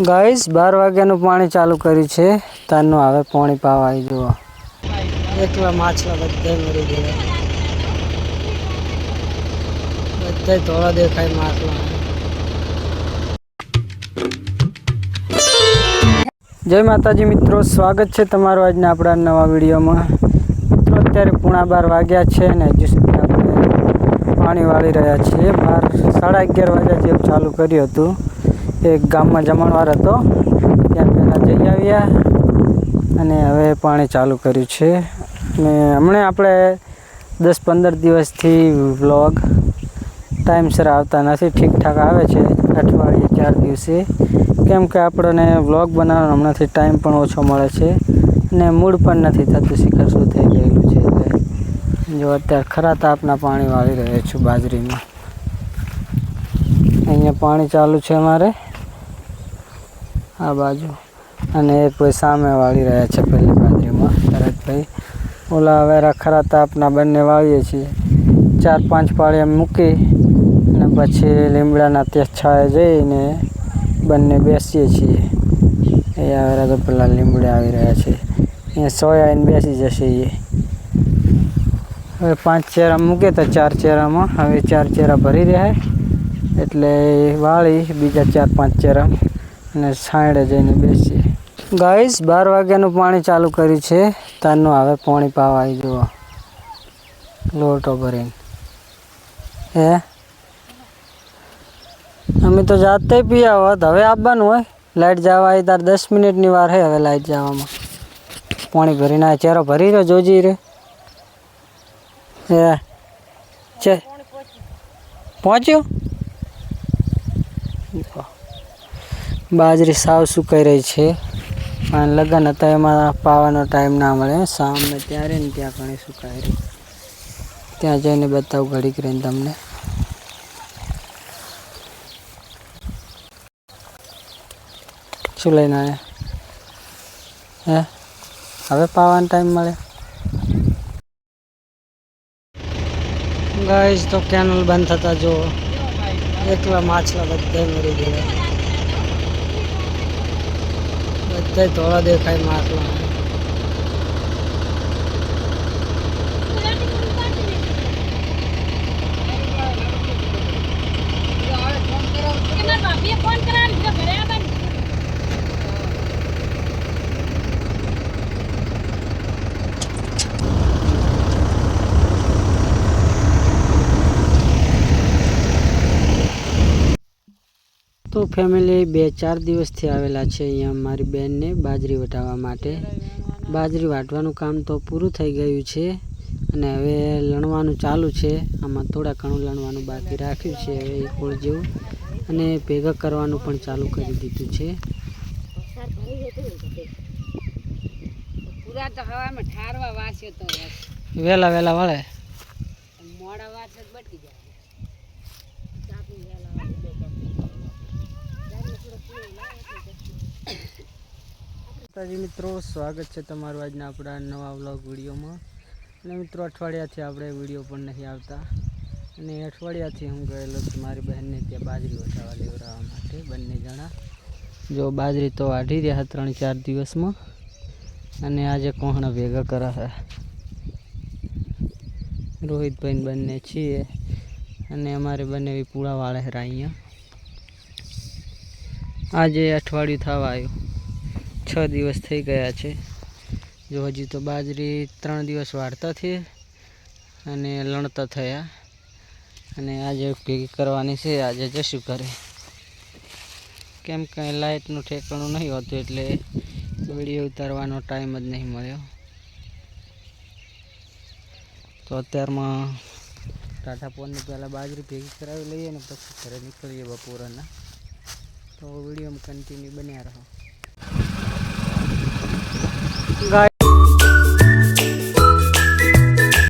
Guys 12 વાગ્યાનું પાણી ચાલુ કર્યું છે. તારનું હવે પાણી પાવા આવી જુઓ. એકલા માછલા બધા મરી ગયા. બધા ધોળા દેખાય માછલા. જય માતાજી મિત્રો, સ્વાગત છે તમારું આજના આપણા નવા વિડીયોમાં. મિત્રો અત્યારે 11:30 વાગ્યા છે ને હજુ સુધી આપણે પાણી વાળી રહ્યા છીએ. 11:30 વાગ્યા જેવું ચાલુ કર્યું હતું. એક ગામમાં જમણવાર હતો, ત્યાં પહેલાં જઈ આવ્યા અને હવે પાણી ચાલુ કર્યું છે. અને હમણાં આપણે 10-15 દિવસથી વ્લોગ ટાઈમસર આવતા નથી. ઠીકઠાક આવે છે અઠવાડિયે 4 દિવસે, કેમ કે આપણને વ્લોગ બનાવવાનો હમણાંથી ટાઈમ પણ ઓછો મળે છે અને મૂડ પણ નથી થતું. શિખર શું થઈ ગયેલું છે એટલે જો અત્યારે ખરા તાપના પાણી વાળી રહ્યો છું બાજરીમાં. અહીંયા પાણી ચાલુ છે અમારે આ બાજુ, અને એક ભાઈ સામે વાળી રહ્યા છે પહેલી બાજરીમાં તરતભાઈ. ઓલા હવે ખરા તાપના બંને વાળીએ છીએ. 4-5 પાળી મૂકી અને પછી લીમડાના ત્યાં છાંયે જઈને બંને બેસીએ છીએ. એ આવે તો પેલા લીમડા આવી રહ્યા છે, અહીંયા સોય આવીને બેસી જશે. એ હવે 5 ચેરા મૂકે તો 4 ચેરામાં હવે 4 ચેરા ભરી રહ્યા, એટલે વાળી બીજા 4-5 ચેરા અને છાંયડે જઈને બેસીએ. ગાઈસ 12 વાગ્યાનું પાણી ચાલુ કર્યું છે. તારનું હવે પાણી પાવા આવી જુઓ, લોટો ભરીને. હે અમે તો જાતે પીયા હોત, હવે આવવાનું હોય. લાઇટ જવા આવી તાર 10 મિનિટની વાર છે હવે લાઇટ જવામાં. પાણી ભરીને આ ચેરો ભરી રહ્યો જોજી રે. હે છે પહોંચ્યો. બાજરી સાવ સુકાઈ રહી છે. અને લગ્ન હતા એમાં પાવાનો ટાઈમ ના મળે. સામે ત્યારે ને ત્યાં ઘણી સુકાઈ રહી. ત્યાં જઈને બતાવું ઘડીક રહીને તમને. શું લઈને આવ્યા? હે હવે પાવાનો ટાઈમ મળે. ગાઈસ તો કેનલ બંધ થતા જો એકલા માછલા બધા મરી ગયા. બધા ધોળા દેખાય માછલા. તો ફેમિલી 2-4 દિવસથી આવેલા છે અહીંયા મારી બેનને બાજરી વટાવવા માટે. બાજરી વાટવાનું કામ તો પૂરું થઈ ગયું છે અને હવે લણવાનું ચાલુ છે. આમાં થોડા ઘણું લણવાનું બાકી રાખ્યું છે હવે એક ઓળ જેવું, અને ભેગા કરવાનું પણ ચાલુ કરી દીધું છે. વહેલા વહેલા વળે મોડા વાસે બટી જાય. મિત્રો સ્વાગત છે તમારું આજના આપણા નવા વ્લોગ વિડીયોમાં. અને મિત્રો અઠવાડિયાથી આપણે વિડીયો પણ નહીં આવતા, અને અઠવાડિયાથી હું ગયેલો છું મારી બહેનને ત્યાં બાજરી વટાવવા લેવડાવવા માટે. બંને જણા જો બાજરી તો વાઢી રહ્યા 3-4 દિવસમાં, અને આજે કોહણા ભેગા કરા. રોહિતભાઈ બંને છીએ અને અમારે બંને પૂળા વાળે અહીંયા. આજે અઠવાડિયું થવા આવ્યું, 6 દિવસ થઈ ગયા છે. જો હજી તો બાજરી 3 દિવસ વાળતા થઈ અને લણતા થયા, અને આજે ભેગી કરવાની છે. આજે જશું ઘરે, કેમ કે લાઇટનું ઠેકાણું નહીં હોતું એટલે વિડીયો ઉતારવાનો ટાઈમ જ નહીં મળ્યો. તો અત્યારમાં ટાટા પોનની પહેલાં બાજરી ભેગી કરાવી લઈએ ને પછી ઘરે નીકળીએ બપોરના. તો વિડીયોમાં કન્ટિન્યુ બન્યા રહો.